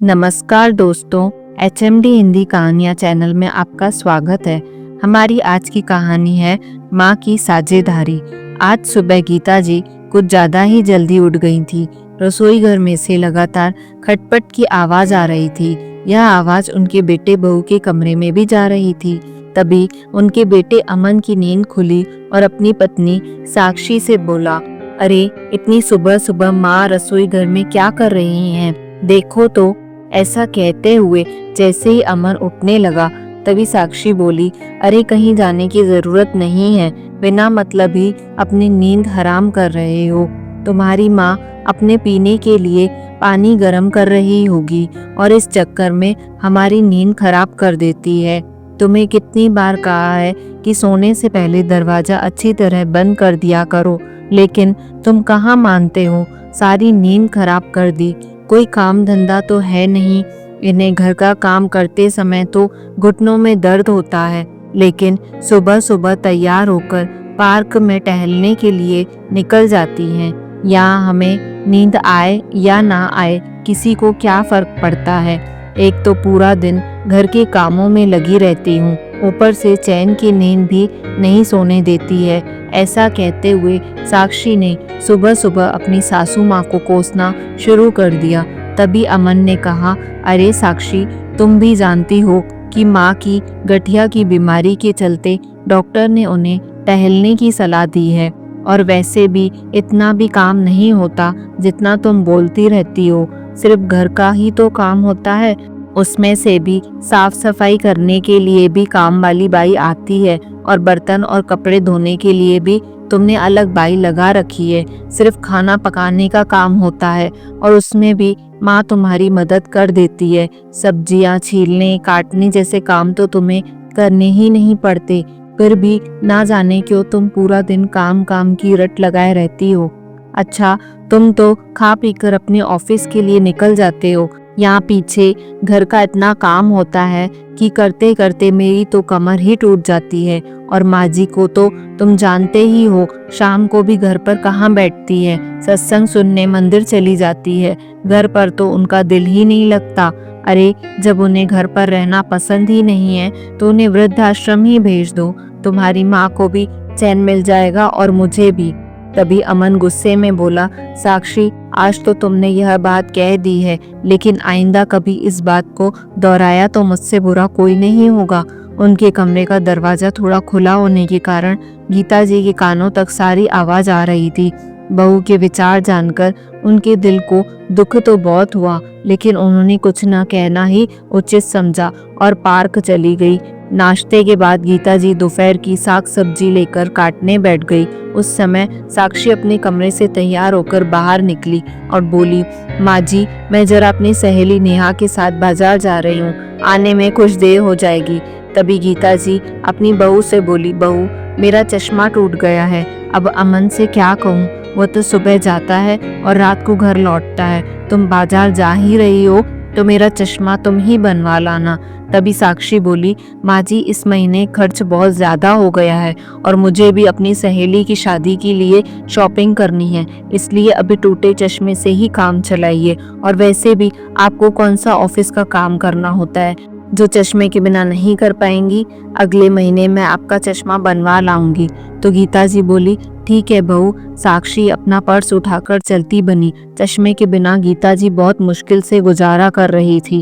नमस्कार दोस्तों, HMD हिंदी कहानियाँ चैनल में आपका स्वागत है। हमारी आज की कहानी है माँ की साझेदारी। आज सुबह गीता जी कुछ ज़्यादा ही जल्दी उठ गई थी। रसोई घर में से लगातार खटपट की आवाज़ आ रही थी। यह आवाज़ उनके बेटे बहू के कमरे में भी जा रही थी। तभी उनके बेटे अमन की नींद खुली और अपनी पत्नी साक्षी से बोला, अरे इतनी सुबह सुबह माँ रसोई घर में क्या कर रही हैं? देखो तो। ऐसा कहते हुए जैसे ही अमन उठने लगा तभी साक्षी बोली, अरे कहीं जाने की जरूरत नहीं है, बिना मतलब ही अपनी नींद हराम कर रहे हो। तुम्हारी माँ अपने पीने के लिए पानी गर्म कर रही होगी और इस चक्कर में हमारी नींद खराब कर देती है। तुम्हें कितनी बार कहा है कि सोने से पहले दरवाजा अच्छी तरह बंद कर दिया करो, लेकिन तुम कहाँ मानते हो। सारी नींद खराब कर दी। कोई काम धंधा तो है नहीं। इन्हें घर का काम करते समय तो घुटनों में दर्द होता है, लेकिन सुबह सुबह तैयार होकर पार्क में टहलने के लिए निकल जाती हैं। यहाँ हमें नींद आए या ना आए किसी को क्या फर्क पड़ता है। एक तो पूरा दिन घर के कामों में लगी रहती हूँ, ऊपर से चैन की नींद भी नहीं सोने देती है। ऐसा कहते हुए साक्षी ने सुबह सुबह अपनी सासू माँ को कोसना शुरू कर दिया। तभी अमन ने कहा, अरे साक्षी, तुम भी जानती हो कि माँ की गठिया की बीमारी के चलते डॉक्टर ने उन्हें टहलने की सलाह दी है, और वैसे भी इतना भी काम नहीं होता जितना तुम बोलती रहती हो। सिर्फ घर का ही तो काम होता है, उसमें से भी साफ सफाई करने के लिए भी काम वाली बाई आती है, और बर्तन और कपड़े धोने के लिए भी तुमने अलग बाई लगा रखी है। सिर्फ खाना पकाने का काम होता है और उसमें भी माँ तुम्हारी मदद कर देती है। सब्जियाँ छीलने काटने जैसे काम तो तुम्हें करने ही नहीं पड़ते, फिर भी ना जाने क्यों तुम पूरा दिन काम काम की रट लगाए रहती हो। अच्छा, तुम तो खा पीकर अपने ऑफिस के लिए निकल जाते हो। यहाँ पीछे घर का इतना काम होता है कि करते करते मेरी तो कमर ही टूट जाती है। और माँ जी को तो तुम जानते ही हो, शाम को भी घर पर कहाँ बैठती है, सत्संग सुनने मंदिर चली जाती है। घर पर तो उनका दिल ही नहीं लगता। अरे जब उन्हें घर पर रहना पसंद ही नहीं है तो उन्हें वृद्धाश्रम ही भेज दो। तुम्हारी माँ को भी चैन मिल जाएगा और मुझे भी। तभी अमन गुस्से में बोला, साक्षी, आज तो तुमने यह बात कह दी है, लेकिन आइंदा कभी इस बात को दोहराया तो मुझसे बुरा कोई नहीं होगा। उनके कमरे का दरवाजा थोड़ा खुला होने के कारण गीता जी के कानों तक सारी आवाज आ रही थी। बहू के विचार जानकर उनके दिल को दुख तो बहुत हुआ, लेकिन उन्होंने कुछ न कहना ही उचित समझा और पार्क चली गई। नाश्ते के बाद गीता जी दोपहर की साग सब्जी लेकर काटने बैठ गई। उस समय साक्षी अपने कमरे से तैयार होकर बाहर निकली और बोली, माँ जी, मैं जरा अपनी सहेली नेहा के साथ बाजार जा रही हूँ, आने में कुछ देर हो जाएगी। तभी गीता जी अपनी बहू से बोली, बहू, मेरा चश्मा टूट गया है, अब अमन से क्या कहूँ। वो तो सुबह जाता है और रात को घर लौटता है। तुम बाजार जा ही रही हो तो मेरा चश्मा तुम ही बनवा लाना। तभी साक्षी बोली, माँ जी, इस महीने खर्च बहुत ज्यादा हो गया है और मुझे भी अपनी सहेली की शादी के लिए शॉपिंग करनी है, इसलिए अभी टूटे चश्मे से ही काम चलाइए। और वैसे भी आपको कौन सा ऑफिस का काम करना होता है जो चश्मे के बिना नहीं कर पाएंगी। अगले महीने मैं आपका चश्मा बनवा लाऊंगी। तो गीता जी बोली, ठीक है बहू। साक्षी अपना पर्स उठाकर चलती बनी। चश्मे के बिना गीता जी बहुत मुश्किल से गुजारा कर रही थी।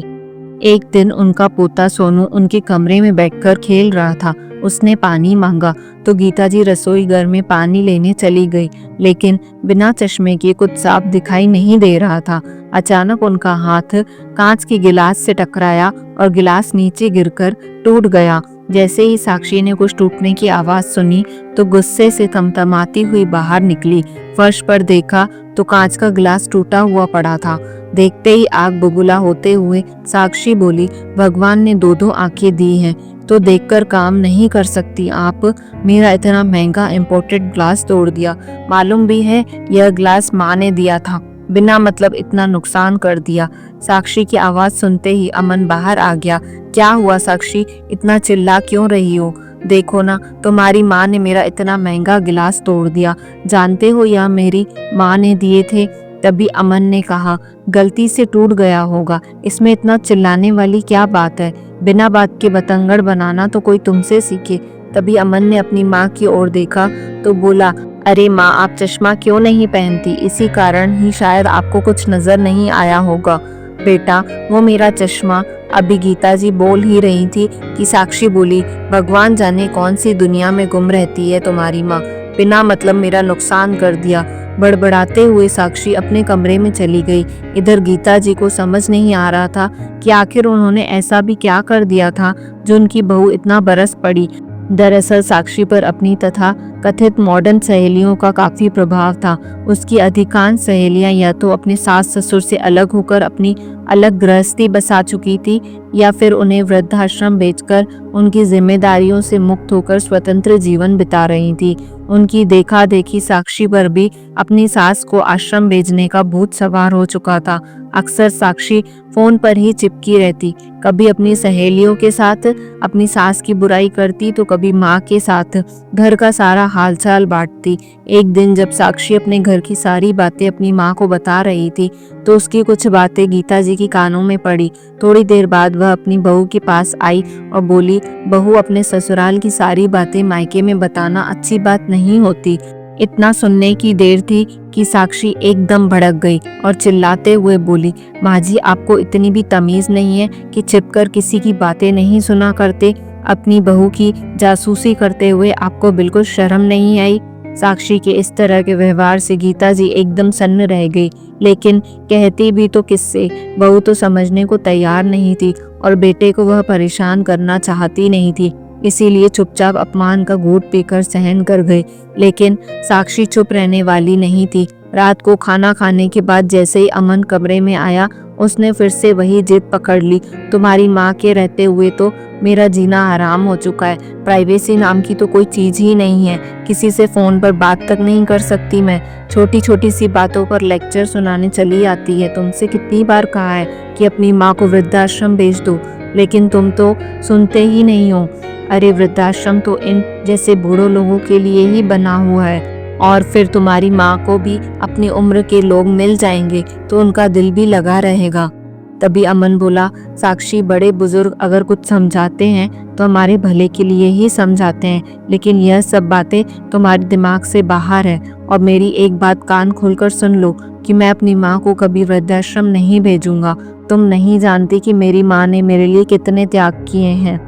एक दिन उनका पोता सोनू उनके कमरे में बैठकर खेल रहा था। उसने पानी मांगा तो गीता जी रसोई घर में पानी लेने चली गई, लेकिन बिना चश्मे के कुछ साफ दिखाई नहीं दे रहा था। अचानक उनका हाथ कांच के गिलास से टकराया और गिलास नीचे गिरकर टूट गया। जैसे ही साक्षी ने कुछ टूटने की आवाज सुनी तो गुस्से से तमतमाती हुई बाहर निकली। फर्श पर देखा तो कांच का गिलास टूटा हुआ पड़ा था। देखते ही आग बबूला होते हुए साक्षी बोली, भगवान ने दो दो आंखें दी हैं तो देखकर काम नहीं कर सकती आप। मेरा इतना महंगा इम्पोर्टेड ग्लास तोड़ दिया। मालूम भी है यह ग्लास माँ ने दिया था, बिना मतलब इतना नुकसान कर दिया। साक्षी की आवाज सुनते ही अमन बाहर आ गया। क्या हुआ साक्षी, इतना चिल्ला क्यों रही हो? देखो ना, तुम्हारी माँ ने मेरा इतना महंगा गिलास तोड़ दिया। जानते हो यह मेरी माँ ने दिए थे। तभी अमन ने कहा, गलती से टूट गया होगा, इसमें इतना चिल्लाने वाली क्या बात है। बिना बात के बतंगड़ बनाना तो कोई तुमसे सीखे। तभी अमन ने अपनी माँ की ओर देखा तो बोला, अरे माँ, आप चश्मा क्यों नहीं पहनती? इसी कारण ही शायद आपको कुछ नजर नहीं आया होगा। बेटा, वो मेरा चश्मा। अभी गीता जी बोल ही रही थी कि साक्षी बोली, भगवान जाने कौन सी दुनिया में गुम रहती है तुम्हारी माँ, बिना मतलब मेरा नुकसान कर दिया। बड़बड़ाते हुए साक्षी अपने कमरे में चली गई। इधर गीता जी को समझ नहीं आ रहा था कि आखिर उन्होंने ऐसा भी क्या कर दिया था जो उनकी बहू इतना बरस पड़ी। दरअसल साक्षी पर अपनी तथा कथित मॉडर्न सहेलियों का काफी प्रभाव था। उसकी अधिकांश सहेलियां या तो अपने सास ससुर से अलग होकर अपनी अलग गृहस्थी बसा चुकी थी या फिर उन्हें वृद्धाश्रम बेचकर उनकी जिम्मेदारियों से मुक्त होकर स्वतंत्र जीवन बिता रही थी। उनकी देखा देखी साक्षी पर भी अपनी सास को आश्रम भेजने का भूत सवार हो चुका था। अक्सर साक्षी फोन पर ही चिपकी रहती, कभी अपनी सहेलियों के साथ अपनी सास की बुराई करती तो कभी माँ के साथ घर का सारा हालचाल बांटती। एक दिन जब साक्षी अपने घर की सारी बातें अपनी माँ को बता रही थी तो उसकी कुछ बातें गीता जी की कानों में पड़ी। थोड़ी देर बाद वह अपनी बहू के पास आई और बोली, बहू, अपने ससुराल की सारी बातें मायके में बताना अच्छी बात नहीं होती। इतना सुनने की देर थी कि साक्षी एकदम भड़क गई और चिल्लाते हुए बोली, माँ जी, आपको इतनी भी तमीज नहीं है कि छिपकर किसी की बातें नहीं सुना करते? अपनी बहू की जासूसी करते हुए आपको बिल्कुल शर्म नहीं आई? साक्षी के इस तरह के व्यवहार से गीता जी एकदम सन्न रह गई, लेकिन कहती भी तो किससे। बहू तो समझने को तैयार नहीं थी और बेटे को वह परेशान करना चाहती नहीं थी, इसीलिए चुपचाप अपमान का घूंट पीकर सहन कर गई। लेकिन साक्षी चुप रहने वाली नहीं थी। रात को खाना खाने के बाद जैसे ही अमन कमरे में आया, उसने फिर से वही जिद पकड़ ली, तुम्हारी माँ के रहते हुए तो मेरा जीना हराम हो चुका है। प्राइवेसी नाम की तो कोई चीज ही नहीं है। किसी से फोन पर बात तक नहीं कर सकती मैं। छोटी छोटी सी बातों पर लेक्चर सुनाने चली आती है। तुमसे कितनी बार कहा है कि अपनी माँ को वृद्धाश्रम भेज दो, लेकिन तुम तो सुनते ही नहीं हो। अरे, वृद्धाश्रम तो इन जैसे बूढ़ों लोगों के लिए ही बना हुआ है, और फिर तुम्हारी माँ को भी अपनी उम्र के लोग मिल जाएंगे तो उनका दिल भी लगा रहेगा। तभी अमन बोला, साक्षी, बड़े बुजुर्ग अगर कुछ समझाते हैं तो हमारे भले के लिए ही समझाते हैं, लेकिन यह सब बातें तुम्हारे दिमाग से बाहर है। और मेरी एक बात कान खोलकर सुन लो कि मैं अपनी माँ को कभी वृद्धाश्रम नहीं भेजूंगा। तुम नहीं जानती कि मेरी माँ ने मेरे लिए कितने त्याग किए हैं,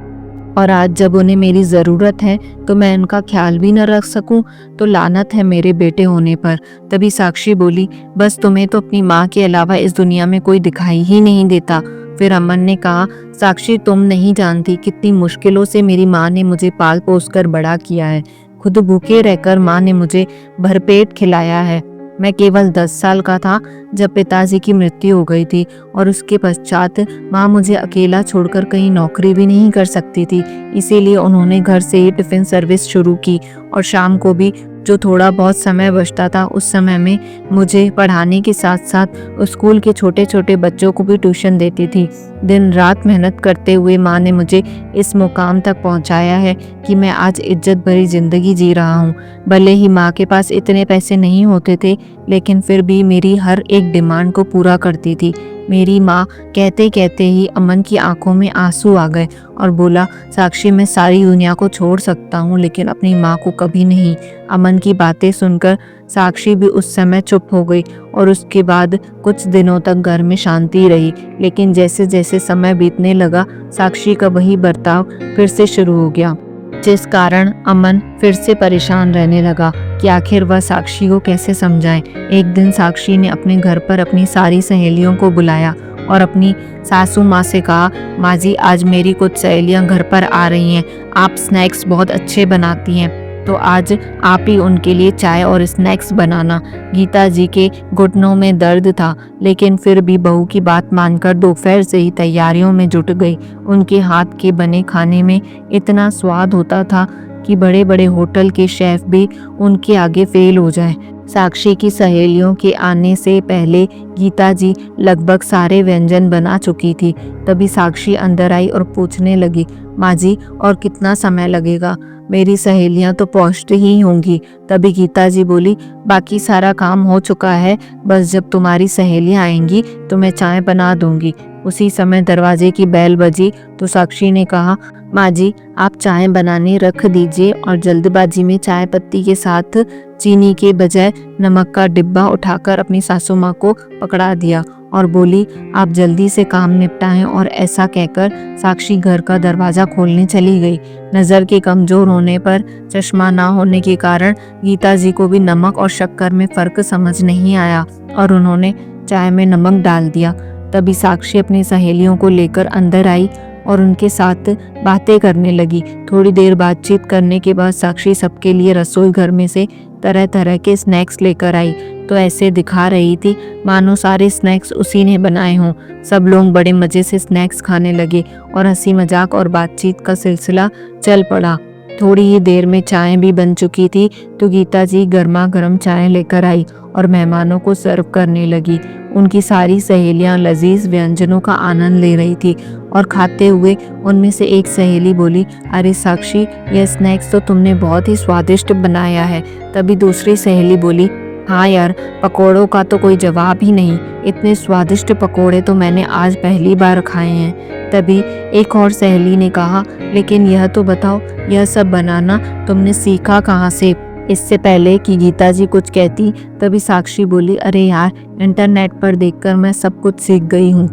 और आज जब उन्हें मेरी ज़रूरत है तो मैं उनका ख्याल भी न रख सकूं तो लानत है मेरे बेटे होने पर। तभी साक्षी बोली, बस तुम्हें तो अपनी माँ के अलावा इस दुनिया में कोई दिखाई ही नहीं देता। फिर अमन ने कहा, साक्षी, तुम नहीं जानती कितनी मुश्किलों से मेरी माँ ने मुझे पाल पोस कर बड़ा किया है। खुद भूखे रहकर माँ ने मुझे भरपेट खिलाया है। मैं केवल 10 साल का था जब पिताजी की मृत्यु हो गई थी, और उसके पश्चात माँ मुझे अकेला छोड़कर कहीं नौकरी भी नहीं कर सकती थी। इसीलिए उन्होंने घर से ही टिफिन सर्विस शुरू की, और शाम को भी जो थोड़ा बहुत समय बचता था उस समय में मुझे पढ़ाने के साथ साथ स्कूल के छोटे छोटे बच्चों को भी ट्यूशन देती थी। दिन रात मेहनत करते हुए माँ ने मुझे इस मुकाम तक पहुँचाया है कि मैं आज इज्जत भरी जिंदगी जी रहा हूँ। भले ही माँ के पास इतने पैसे नहीं होते थे, लेकिन फिर भी मेरी हर एक डिमांड को पूरा करती थी। मेरी माँ कहते कहते ही अमन की आंखों में आंसू आ गए और बोला, साक्षी, मैं सारी दुनिया को छोड़ सकता हूँ लेकिन अपनी माँ को कभी नहीं। अमन की बातें सुनकर साक्षी भी उस समय चुप हो गई, और उसके बाद कुछ दिनों तक घर में शांति रही। लेकिन जैसे जैसे समय बीतने लगा, साक्षी का वही बर्ताव फिर से शुरू हो गया, जिस कारण अमन फिर से परेशान रहने लगा कि आखिर वह साक्षी को कैसे समझाए। एक दिन साक्षी ने अपने घर पर अपनी सारी सहेलियों को बुलाया और अपनी सासू माँ से कहा, माँ जी, आज मेरी कुछ सहेलियाँ घर पर आ रही हैं। आप स्नैक्स बहुत अच्छे बनाती हैं, तो आज आप ही उनके लिए चाय और स्नैक्स बनाना। गीता जी के घुटनों में दर्द था, लेकिन फिर भी बहू की बात मानकर दोपहर से ही तैयारियों में जुट गई। उनके हाथ के बने खाने में इतना स्वाद होता था कि बड़े बड़े होटल के शेफ भी उनके आगे फेल हो जाएं। साक्षी की सहेलियों के आने से पहले गीता जी लगभग सारे व्यंजन बना चुकी थी। तभी साक्षी अंदर आई और पूछने लगी, माँ जी, और कितना समय लगेगा? मेरी सहेलियां तो पहुंचती ही होंगी। तभी गीता जी बोली, बाकी सारा काम हो चुका है, बस जब तुम्हारी सहेलियां आएंगी तो मैं चाय बना दूंगी। उसी समय दरवाजे की बेल बजी तो साक्षी ने कहा, माँ जी आप चाय बनाने रख दीजिए, और जल्दबाजी में चाय पत्ती के साथ चीनी के बजाय नमक का डिब्बा उठाकर अपनी सासू माँ को पकड़ा दिया और बोली, आप जल्दी से काम निपटाएं। और ऐसा कहकर साक्षी घर का दरवाजा खोलने चली गई। नज़र के कमजोर होने पर चश्मा ना होने के कारण गीता जी को भी नमक और शक्कर में फर्क समझ नहीं आया और उन्होंने चाय में नमक डाल दिया। तभी साक्षी अपनी सहेलियों को लेकर अंदर आई और उनके साथ बातें करने लगी। थोड़ी देर बातचीत करने के बाद साक्षी सबके लिए रसोई घर में से तरह तरह के स्नैक्स लेकर आई, तो ऐसे दिखा रही थी मानो सारे स्नैक्स उसी ने बनाए हों। सब लोग बड़े मजे से स्नैक्स खाने लगे और हंसी मजाक और बातचीत का सिलसिला चल पड़ा। थोड़ी ही देर में चाय भी बन चुकी थी तो गीता जी गर्मा गर्म चाय लेकर आई और मेहमानों को सर्व करने लगी। उनकी सारी सहेलियां लजीज व्यंजनों का आनंद ले रही थी और खाते हुए उनमें से एक सहेली बोली, अरे साक्षी यह स्नैक्स तो तुमने बहुत ही स्वादिष्ट बनाया है। तभी दूसरी सहेली बोली, हाँ यार, पकोड़ों का तो कोई जवाब ही नहीं, इतने स्वादिष्ट पकोड़े तो मैंने आज पहली बार खाए हैं। तभी एक और सहेली ने कहा, लेकिन यह तो बताओ, यह सब बनाना तुमने सीखा कहाँ से? इससे पहले कि गीता जी कुछ कहती तभी साक्षी बोली, अरे यार, इंटरनेट पर देखकर मैं सब कुछ सीख गई हूँ।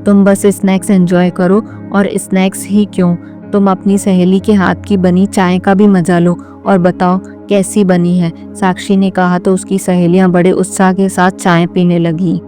तुम बस स्नैक्स एंजॉय करो, और स्नैक्स ही क्यों, तुम अपनी सहेली के हाथ की बनी चाय का भी मजा लो और बताओ कैसी बनी है। साक्षी ने कहा तो उसकी सहेलियां बड़े उत्साह के साथ चाय पीने लगी।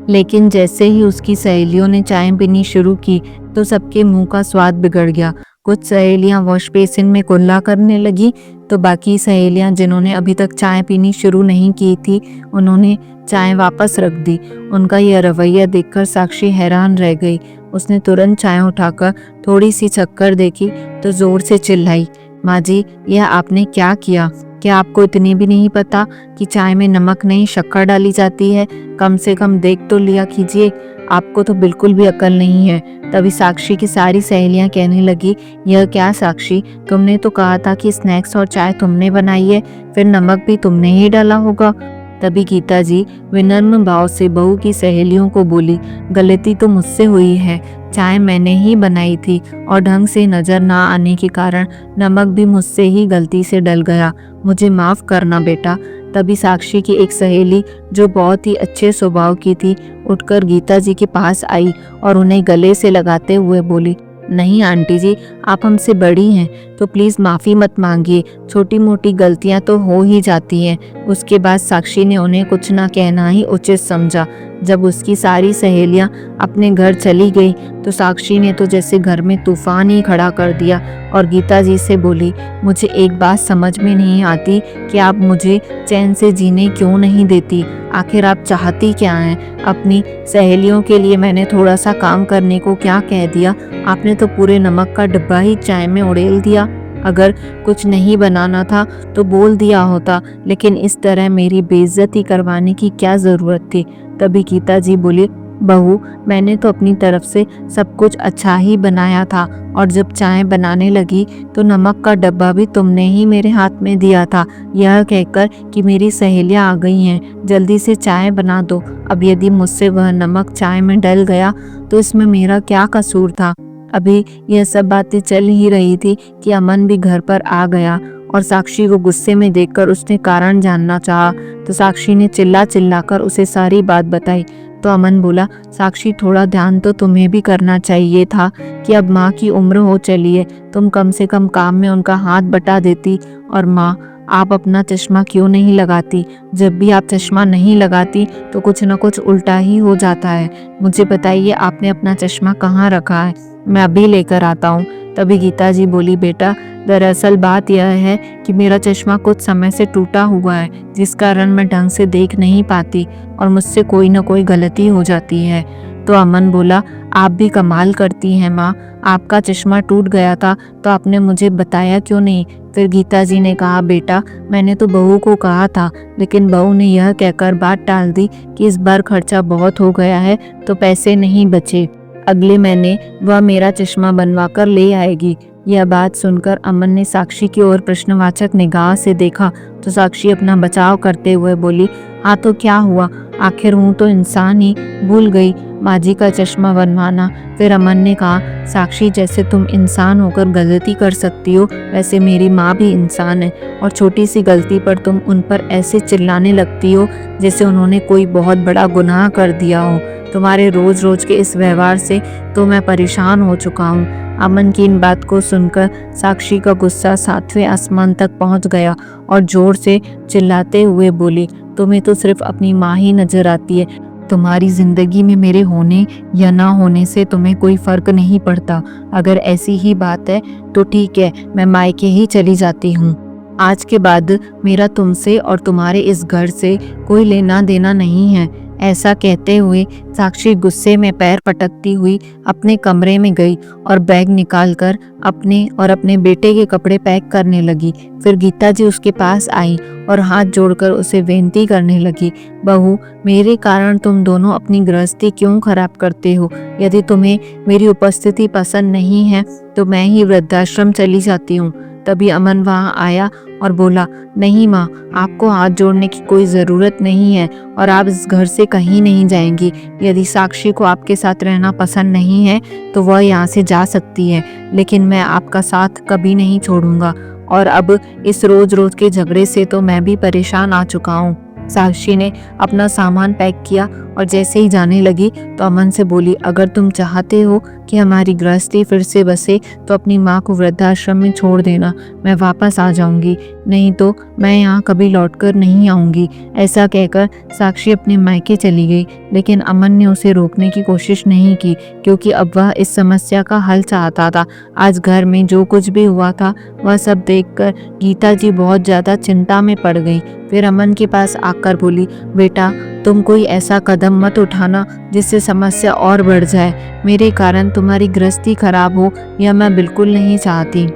लेकिन जैसे ही उसकी सहेलियों ने चाय पीनी शुरू की तो सबके मुंह का स्वाद बिगड़ गया। कुछ सहेलियां वॉश बेसिन में कुल्ला करने लगी तो बाकी सहेलियां जिन्होंने अभी तक चाय पीनी शुरू नहीं की थी उन्होंने चाय वापस रख दी। उनका यह रवैया देखकर साक्षी हैरान रह गई। उसने तुरंत चाय उठाकर थोड़ी सी चक्कर देखी तो जोर से चिल्लाई, माँ जी यह आपने क्या किया? क्या आपको इतनी भी नहीं पता कि चाय में नमक नहीं शक्कर डाली जाती है? कम से कम देख तो लिया कीजिए, आपको तो बिल्कुल भी अकल नहीं है। तभी साक्षी की सारी सहेलियां कहने लगी, यह क्या साक्षी, तुमने तो कहा था कि स्नैक्स और चाय तुमने बनाई है, फिर नमक भी तुमने ही डाला होगा। तभी गीता जी विनम्र भाव से बहू की सहेलियों को बोली, गलती तो मुझसे हुई है, चाय मैंने ही बनाई थी और ढंग से नजर ना आने के कारण नमक भी मुझसे ही गलती से डल गया, मुझे माफ करना बेटा। तभी साक्षी की एक सहेली जो बहुत ही अच्छे स्वभाव की थी उठकर गीता जी के पास आई और उन्हें गले से लगाते हुए बोली, नहीं आंटी जी, आप हमसे बड़ी हैं तो प्लीज़ माफ़ी मत मांगिए, छोटी मोटी गलतियां तो हो ही जाती हैं। उसके बाद साक्षी ने उन्हें कुछ ना कहना ही उचित समझा। जब उसकी सारी सहेलियां अपने घर चली गई तो साक्षी ने तो जैसे घर में तूफान ही खड़ा कर दिया और गीता जी से बोली, मुझे एक बात समझ में नहीं आती कि आप मुझे चैन से जीने क्यों नहीं देती, आखिर आप चाहती क्या हैं? अपनी सहेलियों के लिए मैंने थोड़ा सा काम करने को क्या कह दिया, आपने तो पूरे नमक का डिब्बा ही चाय में उड़ेल दिया। अगर कुछ नहीं बनाना था तो बोल दिया होता, लेकिन इस तरह मेरी बेइज्जती करवाने की क्या ज़रूरत थी? तभी गीता जी बोली, बहू मैंने तो अपनी तरफ से सब कुछ अच्छा ही बनाया था और जब चाय बनाने लगी तो नमक का डब्बा भी तुमने ही मेरे हाथ में दिया था, यह कहकर कि मेरी सहेलियां आ गई हैं, जल्दी से चाय बना दो। अब यदि मुझसे वह नमक चाय में डल गया तो इसमें मेरा क्या कसूर था? अभी यह सब बातें चल ही रही थी कि अमन भी घर पर आ गया और साक्षी को गुस्से में देखकर उसने कारण जानना चाहा तो साक्षी ने चिल्ला चिल्लाकर उसे सारी बात बताई। तो अमन बोला, साक्षी थोड़ा ध्यान तो तुम्हें भी करना चाहिए था कि अब माँ की उम्र हो चली है, तुम कम से कम काम में उनका हाथ बटा देती। और माँ आप अपना चश्मा क्यों नहीं लगाती? जब भी आप चश्मा नहीं लगाती तो कुछ न कुछ उल्टा ही हो जाता है। मुझे बताइए आपने अपना चश्मा कहाँ रखा है, मैं अभी लेकर आता हूँ। तभी गीता जी बोली, बेटा दरअसल बात यह है कि मेरा चश्मा कुछ समय से टूटा हुआ है जिस कारण मैं ढंग से देख नहीं पाती और मुझसे कोई न कोई गलती हो जाती है। तो अमन बोला, आप भी कमाल करती हैं माँ, आपका चश्मा टूट गया था तो आपने मुझे बताया क्यों नहीं? फिर गीता जी ने कहा, बेटा मैंने तो बहू को कहा था लेकिन बहू ने यह कहकर बात टाल दी कि इस बार खर्चा बहुत हो गया है तो पैसे नहीं बचे, अगले महीने वह मेरा चश्मा बनवा कर ले आएगी। यह बात सुनकर अमन ने साक्षी की ओर प्रश्नवाचक निगाह से देखा तो साक्षी अपना बचाव करते हुए बोली, हाँ तो क्या हुआ, आखिर हूँ तो इंसान ही, भूल गई माँ जी का चश्मा बनवाना। फिर अमन ने कहा, साक्षी जैसे तुम इंसान होकर गलती कर सकती हो वैसे मेरी माँ भी इंसान है, और छोटी सी गलती पर तुम उन पर ऐसे चिल्लाने लगती हो जैसे उन्होंने कोई बहुत बड़ा गुनाह कर दिया हो। तुम्हारे रोज रोज के इस व्यवहार से तो मैं परेशान हो चुका हूँ। अमन की इन बात को सुनकर साक्षी का गुस्सा 7वें आसमान तक पहुंच गया और जोर से चिल्लाते हुए बोली, तुम्हें तो सिर्फ अपनी माँ ही नजर आती है। तुम्हारी जिंदगी में मेरे होने या ना होने से तुम्हें कोई फर्क नहीं पड़ता। अगर ऐसी ही बात है तो ठीक है, मैं मायके ही चली जाती हूँ। आज के बाद मेरा तुमसे और तुम्हारे इस घर से कोई लेना देना नहीं है। ऐसा कहते हुए साक्षी गुस्से में पैर पटकती हुई अपने कमरे में गई और बैग निकालकर अपने और अपने बेटे के कपड़े पैक करने लगी। फिर गीता जी उसके पास आई और हाथ जोड़कर उसे विनती करने लगी, बहू, मेरे कारण तुम दोनों अपनी गृहस्थी क्यों खराब करते हो? यदि तुम्हें मेरी उपस्थिति पसंद नहीं है तो मैं ही वृद्धाश्रम चली जाती हूँ। तभी अमन वहाँ आया और बोला, नहीं माँ, आपको हाथ जोड़ने की कोई ज़रूरत नहीं है और आप इस घर से कहीं नहीं जाएंगी। यदि साक्षी को आपके साथ रहना पसंद नहीं है तो वह यहाँ से जा सकती है, लेकिन मैं आपका साथ कभी नहीं छोड़ूंगा। और अब इस रोज रोज के झगड़े से तो मैं भी परेशान आ चुका हूँ। साक्षी ने अपना सामान पैक किया और जैसे ही जाने लगी तो अमन से बोली, अगर तुम चाहते हो कि हमारी गृहस्थी फिर से बसे तो अपनी माँ को वृद्धाश्रम में छोड़ देना, मैं वापस आ जाऊंगी, नहीं तो मैं यहाँ कभी लौटकर नहीं आऊंगी। ऐसा कहकर साक्षी अपने मायके चली गई, लेकिन अमन ने उसे रोकने की कोशिश नहीं की क्योंकि अब वह इस समस्या का हल चाहता था। आज घर में जो कुछ भी हुआ था वह सब देखकर गीता जी बहुत ज्यादा चिंता में पड़ गई। फिर अमन के पास आकर बोली, बेटा, तुम कोई ऐसा कदम मत उठाना जिससे समस्या और बढ़ जाए। मेरे कारण तुम्हारी गृहस्थी खराब हो यह मैं बिल्कुल नहीं चाहती,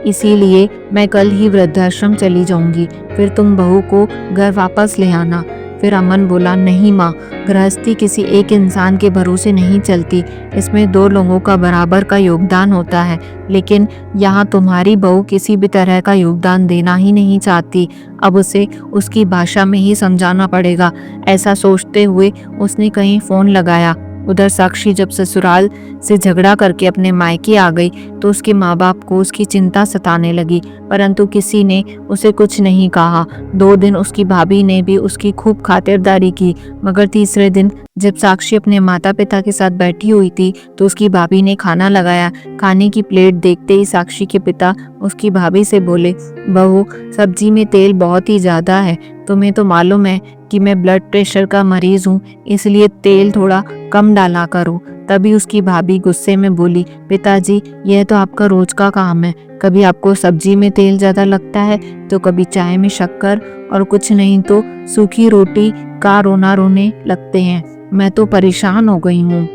इसीलिए मैं कल ही वृद्धाश्रम चली जाऊंगी, फिर तुम बहू को घर वापस ले आना। फिर अमन बोला, नहीं माँ, गृहस्थी किसी एक इंसान के भरोसे नहीं चलती, इसमें 2 लोगों का बराबर का योगदान होता है, लेकिन यहाँ तुम्हारी बहू किसी भी तरह का योगदान देना ही नहीं चाहती। अब उसे उसकी भाषा में ही समझाना पड़ेगा। ऐसा सोचते हुए उसने कहीं फोन लगाया। उधर साक्षी जब ससुराल से झगड़ा करके अपने मायके आ गई तो उसके माँ बाप को उसकी चिंता सताने लगी, परंतु किसी ने उसे कुछ नहीं कहा। 2 दिन उसकी भाभी ने भी उसकी खूब खातिरदारी की, मगर तीसरे दिन जब साक्षी अपने माता पिता के साथ बैठी हुई थी तो उसकी भाभी ने खाना लगाया। खाने की प्लेट देखते ही साक्षी के पिता उसकी भाभी से बोले, बहू, सब्जी में तेल बहुत ही ज्यादा है, तुम्हें तो मालूम है कि मैं ब्लड प्रेशर का मरीज हूँ, इसलिए तेल थोड़ा कम डाला करो। तभी उसकी भाभी गुस्से में बोली, पिताजी, यह तो आपका रोज का काम है, कभी आपको सब्जी में तेल ज्यादा लगता है तो कभी चाय में शक्कर, और कुछ नहीं तो सूखी रोटी का रोना रोने लगते हैं। मैं तो परेशान हो गई हूँ।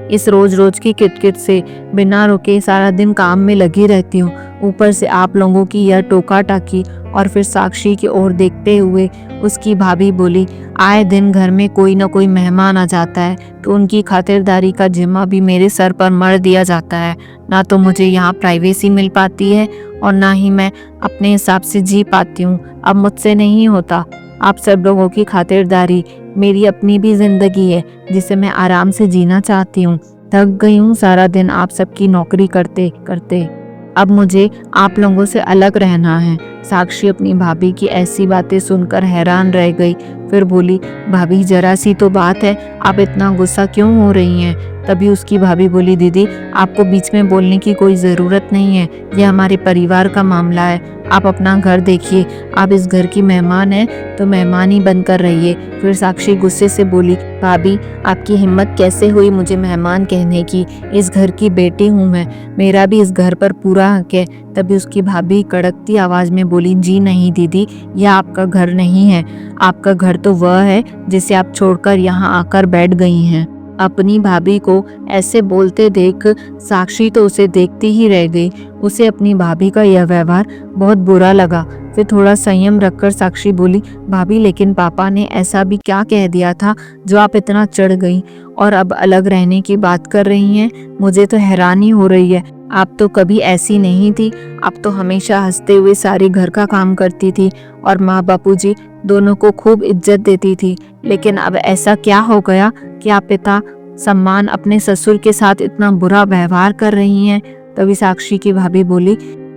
इस रोज रोज की किटकिट से बिना रुके सारा दिन काम में लगी रहती हूँ, ऊपर से आप लोगों की यह टोका टाकी। और फिर साक्षी की ओर देखते हुए उसकी भाभी बोली, आए दिन घर में कोई ना कोई मेहमान आ जाता है तो उनकी खातिरदारी का जिम्मा भी मेरे सर पर मर दिया जाता है। ना तो मुझे यहाँ प्राइवेसी मिल पाती है और ना ही मैं अपने हिसाब से जी पाती हूँ। अब मुझसे नहीं होता। आप सब लोगों की खातिरदारी, मेरी अपनी भी जिंदगी है जिसे मैं आराम से जीना चाहती हूँ। थक गई हूँ सारा दिन आप सबकी नौकरी करते करते, अब मुझे आप लोगों से अलग रहना है। साक्षी अपनी भाभी की ऐसी बातें सुनकर हैरान रह गई। फिर बोली, भाभी, जरा सी तो बात है, आप इतना गुस्सा क्यों हो रही हैं? तभी उसकी भाभी बोली, दीदी, आपको बीच में बोलने की कोई ज़रूरत नहीं है, यह हमारे परिवार का मामला है। आप अपना घर देखिए, आप इस घर की मेहमान हैं तो मेहमान ही बनकर रहिए। फिर साक्षी गुस्से से बोली, भाभी, आपकी हिम्मत कैसे हुई मुझे मेहमान कहने की? इस घर की बेटी हूँ मैं, मेरा भी इस घर पर पूरा हक है। तभी उसकी भाभी कड़कती आवाज में बोली, जी नहीं दीदी, यह आपका घर नहीं है, आपका घर तो वह है जिसे आप छोड़कर यहाँ आकर बैठ गई हैं। अपनी भाभी को ऐसे बोलते देख साक्षी तो उसे देखती ही रह गई। उसे अपनी भाभी का यह व्यवहार बहुत बुरा लगा। फिर थोड़ा संयम रखकर साक्षी बोली, भाभी लेकिन पापा ने ऐसा भी क्या कह दिया था जो आप इतना चढ़ गई और अब अलग रहने की बात कर रही हैं? मुझे तो हैरानी हो रही है। आप तो कभी ऐसी नहीं थी। आप तो हमेशा हंसते हुए सारी घर का काम करती थी और माँ बापूजी दोनों को खूब इज्जत देती थी। लेकिन अब ऐसा क्या हो गया कि आप पिता सम्मान अपने ससुर के साथ इतना बुरा व्यवहार कर रही हैं? तभी साक्षी की भाभी बोली,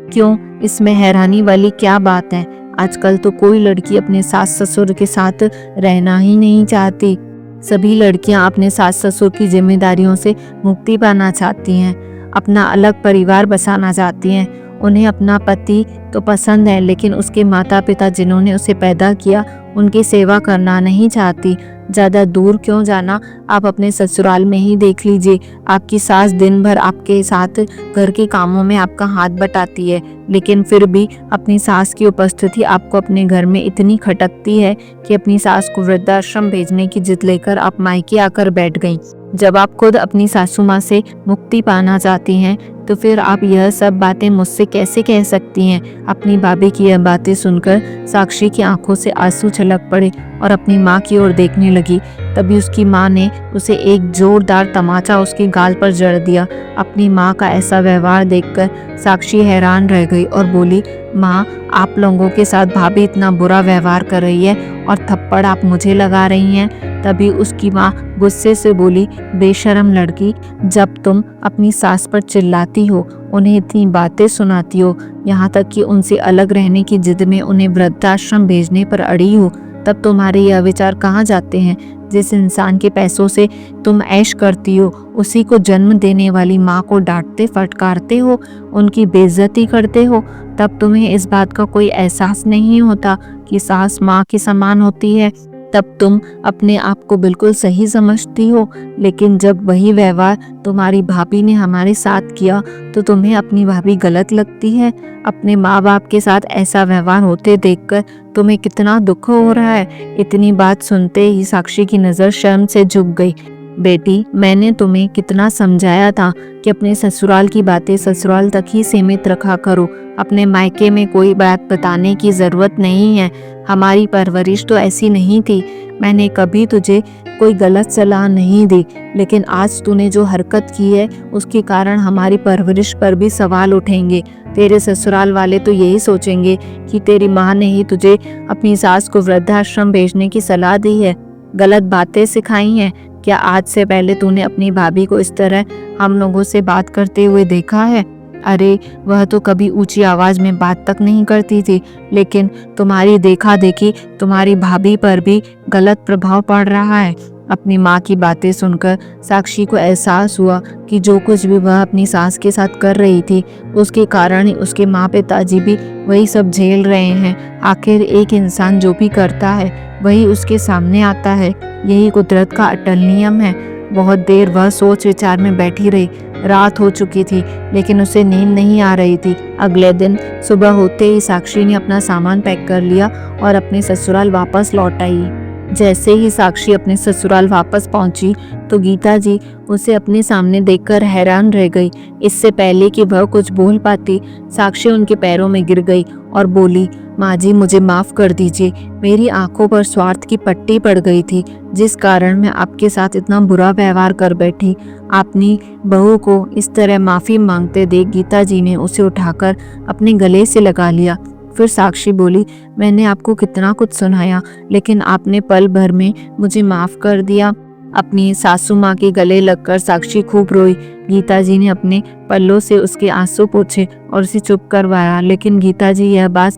क्यों, इसमें हैरानी वाली क्या बात है? आजकल तो कोई लड़की अपने सास ससुर के साथ रहना ही नहीं चाहती। सभी लड़कियां अपने सास ससुर की जिम्मेदारियों से मुक्ति पाना चाहती हैं, अपना अलग परिवार बसाना चाहती हैं। उन्हें अपना पति तो पसंद है, लेकिन उसके माता पिता जिन्होंने उसे पैदा किया उनकी सेवा करना नहीं चाहती। ज़्यादा दूर क्यों जाना, आप अपने ससुराल में ही देख लीजिए। आपकी सास दिन भर आपके साथ घर के कामों में आपका हाथ बटाती है, लेकिन फिर भी अपनी सास की उपस्थिति आपको अपने घर में इतनी खटकती है कि अपनी सास को वृद्धाश्रम भेजने की जिद लेकर आप मायके आकर बैठ गईं। जब आप खुद अपनी सासू माँ से मुक्ति पाना चाहती हैं तो फिर आप यह सब बातें मुझसे कैसे कह सकती हैं? अपनी भाभी की यह बातें सुनकर साक्षी की आंखों से आंसू छलक पड़े और अपनी माँ की ओर देखने लगी। तभी उसकी माँ ने उसे एक जोरदार तमाचा उसके गाल पर जड़ दिया। अपनी माँ का ऐसा व्यवहार देखकर साक्षी हैरान रह गई और बोली, माँ, आप लोगों के साथ भाभी इतना बुरा व्यवहार कर रही है और थप्पड़ आप मुझे लगा रही हैं। तभी उसकी माँ गुस्से से बोली, बेशरम लड़की, जब तुम अपनी सास पर चिल्लाती हो, उन्हें इतनी बातें सुनाती हो, यहाँ तक कि उनसे अलग रहने की जिद में उन्हें वृद्धाश्रम भेजने पर अड़ी हो, तब तुम्हारे यह विचार कहाँ जाते हैं? जिस इंसान के पैसों से तुम ऐश करती हो, उसी को जन्म देने वाली माँ को डांटते फटकारते हो, उनकी बेइज्जती करते हो, तब तुम्हें इस बात का कोई एहसास नहीं होता कि सास माँ के समान होती है। तब तुम अपने आप को बिल्कुल सही समझती हो, लेकिन जब वही व्यवहार तुम्हारी भाभी ने हमारे साथ किया तो तुम्हें अपनी भाभी गलत लगती है। अपने माँ बाप के साथ ऐसा व्यवहार होते देखकर तुम्हें कितना दुख हो रहा है। इतनी बात सुनते ही साक्षी की नज़र शर्म से झुक गई। बेटी, मैंने तुम्हें कितना समझाया था कि अपने ससुराल की बातें ससुराल तक ही सीमित रखा करो। अपने मायके में कोई बात बताने की ज़रूरत नहीं है। हमारी परवरिश तो ऐसी नहीं थी। मैंने कभी तुझे कोई गलत सलाह नहीं दी, लेकिन आज तूने जो हरकत की है उसके कारण हमारी परवरिश पर भी सवाल उठेंगे। तेरे ससुराल वाले तो यही सोचेंगे कि तेरी माँ ने ही तुझे अपनी सास को वृद्धाश्रम भेजने की सलाह दी है, गलत बातें सिखाई हैं। क्या आज से पहले तूने अपनी भाभी को इस तरह हम लोगों से बात करते हुए देखा है? अरे, वह तो कभी ऊंची आवाज में बात तक नहीं करती थी, लेकिन तुम्हारी देखा देखी तुम्हारी भाभी पर भी गलत प्रभाव पड़ रहा है। अपनी माँ की बातें सुनकर साक्षी को एहसास हुआ कि जो कुछ भी वह अपनी सास के साथ कर रही थी उसके कारण ही उसके माँ पिताजी भी वही सब झेल रहे हैं। आखिर एक इंसान जो भी करता है वही उसके सामने आता है, यही कुदरत का अटल नियम है। बहुत देर वह सोच विचार में बैठी रही। रात हो चुकी थी, लेकिन उसे नींद नहीं आ रही थी। अगले दिन सुबह होते ही साक्षी ने अपना सामान पैक कर लिया और अपने ससुराल वापस लौट आई। जैसे ही साक्षी अपने ससुराल वापस पहुंची तो गीता जी उसे अपने सामने देखकर हैरान रह गई। इससे पहले कि वह कुछ बोल पाती, साक्षी उनके पैरों में गिर गई और बोली, माँ जी, मुझे माफ़ कर दीजिए। मेरी आंखों पर स्वार्थ की पट्टी पड़ गई थी, जिस कारण मैं आपके साथ इतना बुरा व्यवहार कर बैठी। अपनी बहू को इस तरह माफ़ी मांगते देख गीता जी ने उसे उठाकर अपने गले से लगा लिया। फिर साक्षी बोली, मैंने आपको कितना कुछ सुनाया, लेकिन आपने पल भर में मुझे माफ़ कर दिया। अपनी सासू माँ के गले लगकर साक्षी खूब रोई। गीता जी ने अपने पल्लों से उसके आंसू पोंछे और उसे चुप करवाया, लेकिन गीता जी यह बात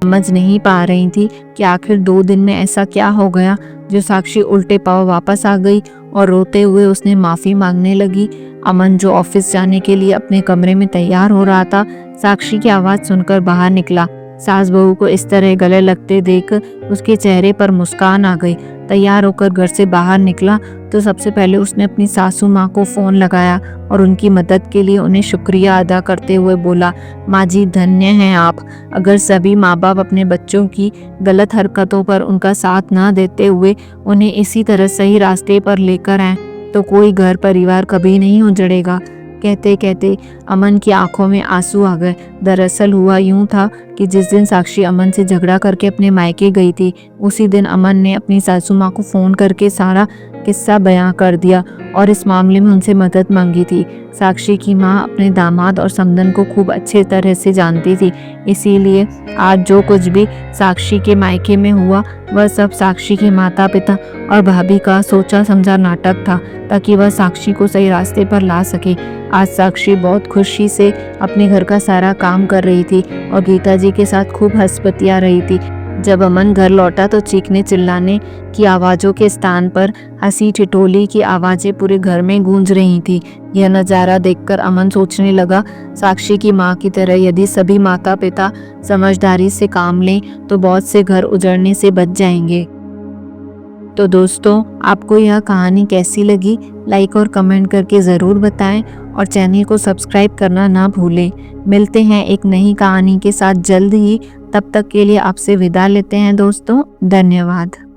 समझ नहीं पा रही थी कि आखिर 2 दिन में ऐसा क्या हो गया जो साक्षी उल्टे पांव वापस आ गई और रोते हुए उसने माफ़ी मांगने लगी। अमन, जो ऑफिस जाने के लिए अपने कमरे में तैयार हो रहा था, साक्षी की आवाज़ सुनकर बाहर निकला। सास बहू को इस तरह गले लगते देख उसके चेहरे पर मुस्कान आ गई। तैयार होकर घर से बाहर निकला तो सबसे पहले उसने अपनी सासू माँ को फ़ोन लगाया और उनकी मदद के लिए उन्हें शुक्रिया अदा करते हुए बोला, माँ जी, धन्य हैं आप। अगर सभी माँ बाप अपने बच्चों की गलत हरकतों पर उनका साथ न देते हुए उन्हें इसी तरह सही रास्ते पर लेकर आएं तो कोई घर परिवार कभी नहीं उजड़ेगा। कहते कहते अमन की आंखों में आंसू आ गए। दरअसल हुआ यूं था कि जिस दिन साक्षी अमन से झगड़ा करके अपने मायके गई थी, उसी दिन अमन ने अपनी सासू माँ को फ़ोन करके सारा किस्सा बयां कर दिया और इस मामले में उनसे मदद मांगी थी। साक्षी की माँ अपने दामाद और समधन को खूब अच्छे तरह से जानती थी, इसीलिए आज जो कुछ भी साक्षी के मायके में हुआ वह सब साक्षी के माता पिता और भाभी का सोचा समझा नाटक था, ताकि वह साक्षी को सही रास्ते पर ला सके। आज साक्षी बहुत खुशी से अपने घर का सारा काम कर रही थी और गीता जी के साथ खूब हंस-बतिया रही थी। जब अमन घर लौटा तो चीखने चिल्लाने की आवाज़ों के स्थान पर हंसी ठिठोली की आवाज़ें पूरे घर में गूंज रही थी। यह नज़ारा देखकर अमन सोचने लगा, साक्षी की माँ की तरह यदि सभी माता पिता समझदारी से काम लें तो बहुत से घर उजड़ने से बच जाएंगे। तो दोस्तों, आपको यह कहानी कैसी लगी? लाइक और कमेंट करके ज़रूर बताएं और चैनल को सब्सक्राइब करना ना भूलें। मिलते हैं एक नई कहानी के साथ जल्द ही। तब तक के लिए आपसे विदा लेते हैं दोस्तों। धन्यवाद।